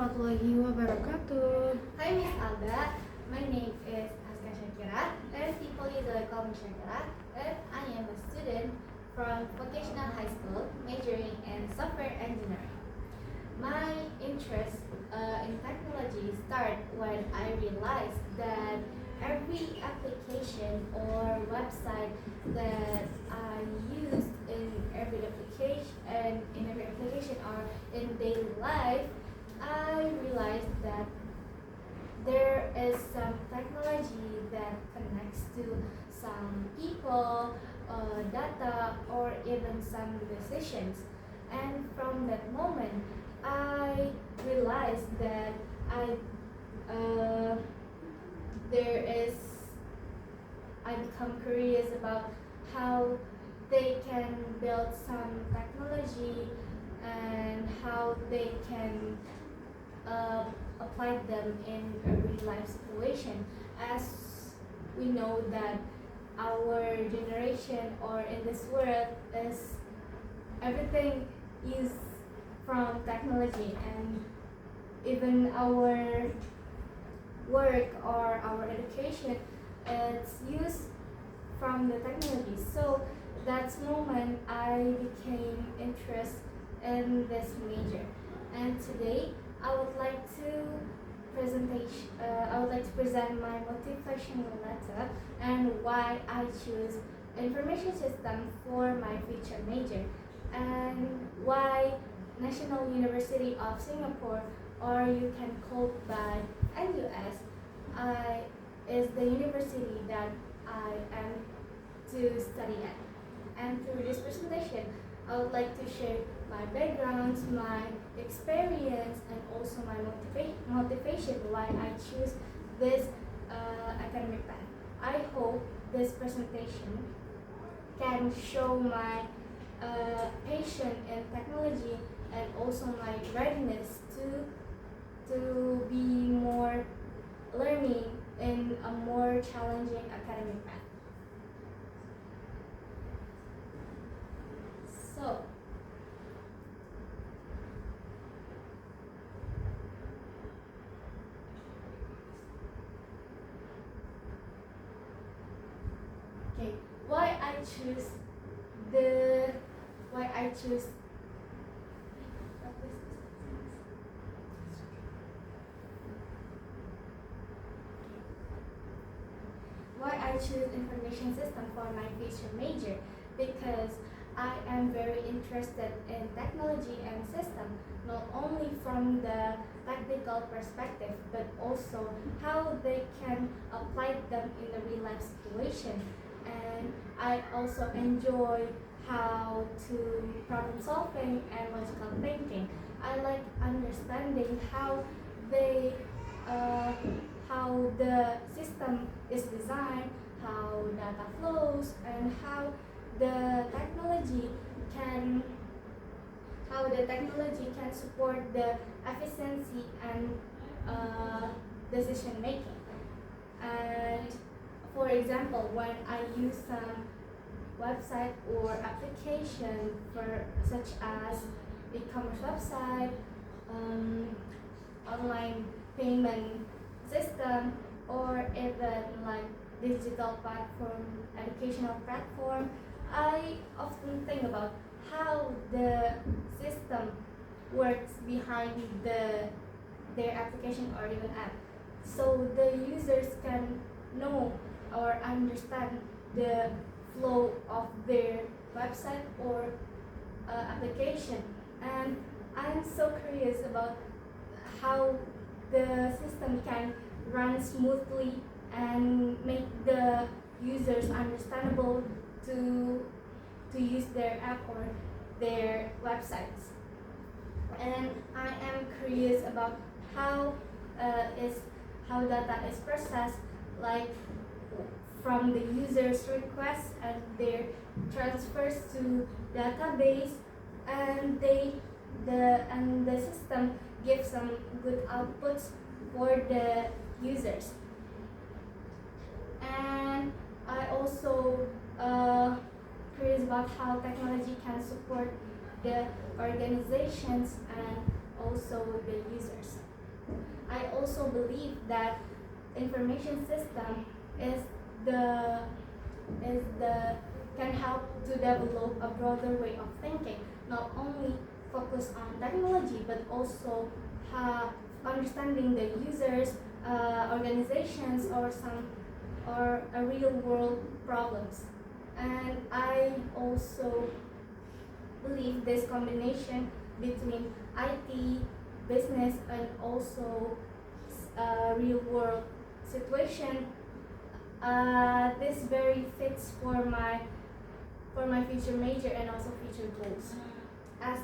warahmatullahi wabarakatuh. Hi Miss Alda, my name is Aska Shakira, and people usually call me Shakira, and I am a student from Vocational High School majoring in software engineering. My interest in technology started when I realized that every application or website that I use in every application or in daily life, I realized that there is some technology that connects to some people, data, or even some decisions. And from that moment, I realized that uh, there is I become curious about how they can build some technology and how they can uh, apply them in a real life situation. As we know that our generation or in this world is everything is from technology, and even our work or our education it's used from the technology. So that's moment I became interested in this major, and today I would like to present my motivational letter and why I choose information system for my future major, and why National University of Singapore, or you can call by NUS, is the university that I am to study at. And through this presentation, I would like to share my background, my experience, and also my motivation why I choose this academic path. I hope this presentation can show my passion in technology and also my readiness to be more learning in a more challenging academic path. So, okay, why I choose the why I choose why I choose information system for my future major, because I am very interested in technology and system, not only from the technical perspective, but also how they can apply them in a real life situation. And I also enjoy how to problem solving and logical thinking. I like understanding they uh, how the system is designed, how data flows, and the technology can how the technology can support the efficiency and decision making. And for example, when I use some website or application for such as e-commerce website, um, online payment system, or even like digital platform, educational platform, I often think about how the system works behind their application or even app, so the users can know or understand the flow of their website or application. And I'm so curious about how the system can run smoothly and make the users understandable to use their app or their websites. And I am curious about how is how data is processed, like from the user's request and their transfers to database, and the system gives some good outputs for the users. And I also curious about how technology can support the organizations and also the users. I also believe that information system is the is the can help to develop a broader way of thinking, not only focus on technology but also understanding the users, organizations, or a real world problems. And I also believe this combination between IT, business, and also real world situation, this very fits for my future major and also future goals. As uh,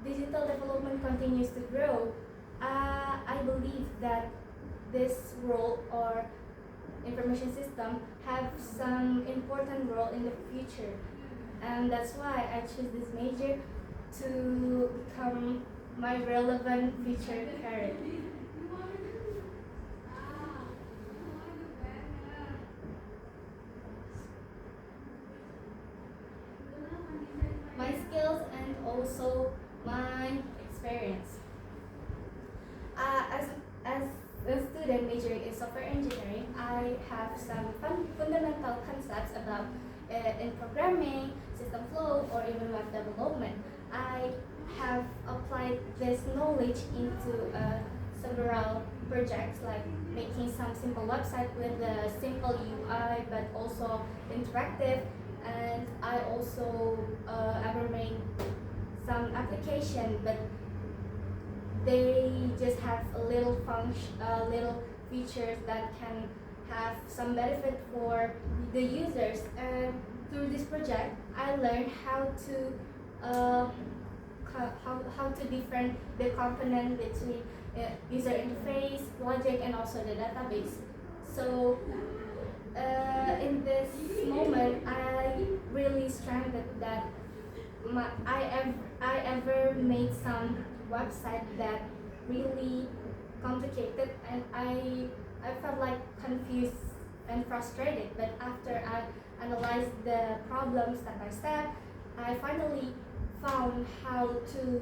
digital development continues to grow, I believe that this role or information system have some important role in the future, and that's why I choose this major to become my relevant future career. My skills and also my experience. As a student majoring in software engineering, I have some fundamental concepts about in programming, system flow, or even web development. I have applied this knowledge into several projects, like making some simple website with a simple UI but also interactive. And I also ever made some application, but they just have a little little features that can have some benefit for the users. And through this project, I learned uh, how to different the component between user interface, logic, and also the database. So in this moment, I really strengthened that I ever made some website that really complicated, and I felt like confused and frustrated. But after I analyzed the problem step by step, I finally found how to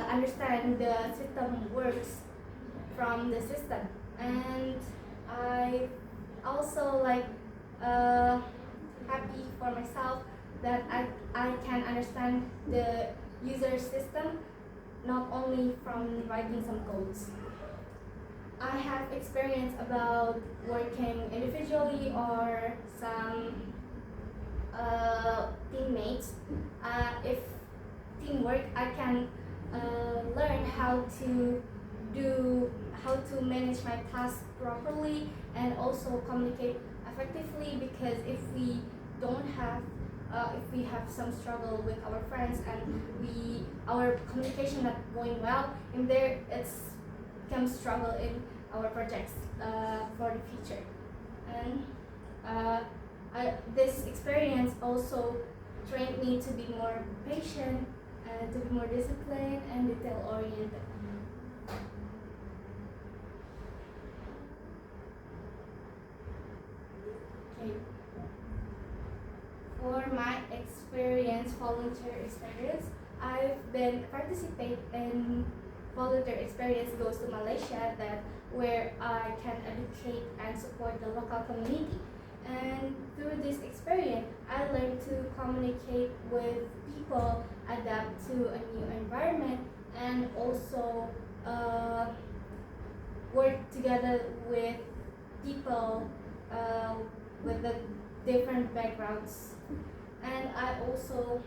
understand the system works from the system. And I also happy for myself that I can understand the user system, not only from writing some codes. I have experience about working individually or some teammates. If teamwork, I can learn how to manage my tasks properly and also communicate effectively. Because if we have some struggle with our friends and our communication not going well in there, it's become struggle in our projects for the future. And this experience also trained me to be more patient, to be more disciplined and detail oriented. Okay. For my volunteer experience, I've been participate in volunteer experience goes to Malaysia, that where I can educate and support the local community. And through this experience, I learned to communicate with people, adapt to a new environment, and also work together with people with the different backgrounds. And I also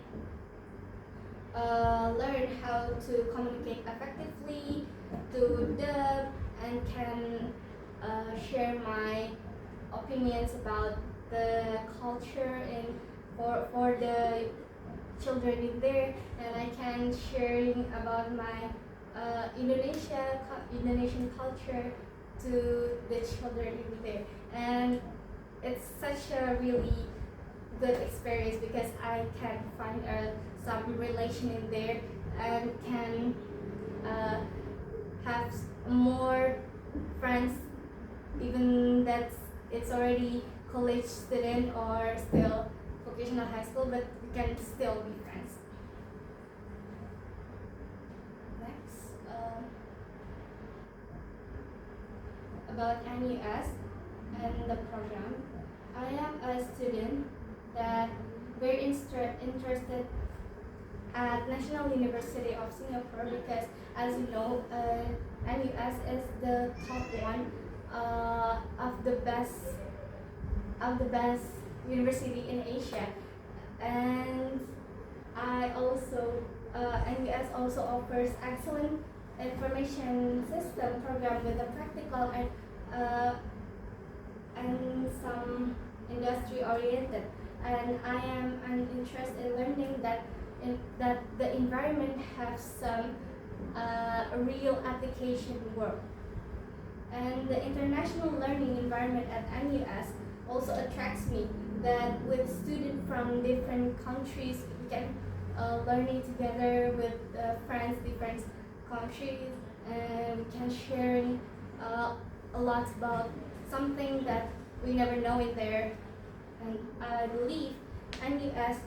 learn how to communicate effectively to them and can share my opinions about the culture and for the children in there, and I can sharing about my Indonesian culture to the children in there. And it's such a really good experience because I can find some relation in there and can have more friends, even that it's already college student or still vocational high school, but we can still be friends. Next, about NUS and the program. I am a student that very interested at National University of Singapore because, as you know, NUS is the top one of the best university in Asia, and I also NUS also offers excellent information system program with a practical and some industry oriented, and I am interested in learning that the environment has some real application work, and the international learning environment at NUS also attracts me, that with students from different countries we can learning together with friends different countries, and we can share a lot about something that we never know in there, and I believe NUS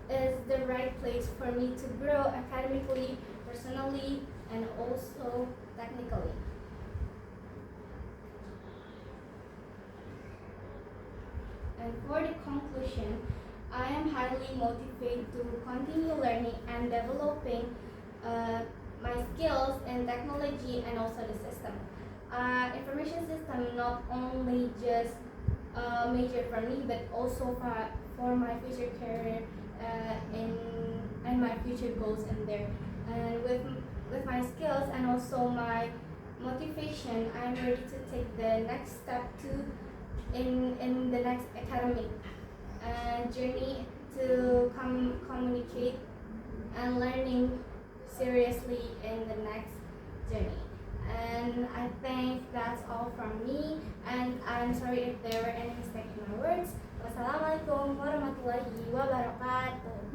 is the right place for me to grow academically, personally, and also technically. And for the conclusion, I am highly motivated to continue learning and developing my skills in technology and also the system. Information system not only just major for me, but also for my future career and my future goals in there. And with my skills and also my motivation, I'm ready to take the next step in the next academic journey to communicate and learning seriously in the next journey. And I think that's all from me, and I'm sorry if there were any mistake in my words. Wassalamualaikum warahmatullahi wabarakatuh.